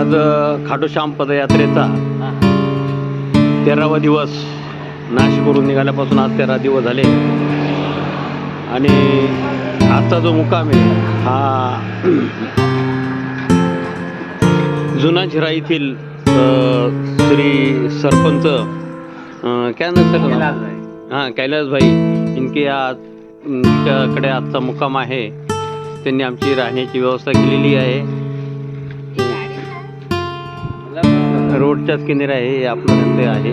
आज खाटूश्याम पदयात्रेचा 13वा दिवस. नाशिकवरून निघाल्यापासून आज 13 दिवस झाले आणि आजचा जो मुक्काम आहे हा जुना झिरा येथील श्री सरपंच कैलासभाई इनके कडे आजचा मुक्काम आहे. त्यांनी आमची राहण्याची व्यवस्था केलेली आहे. रोडच्याच किनारी आहे, आपलं आहे.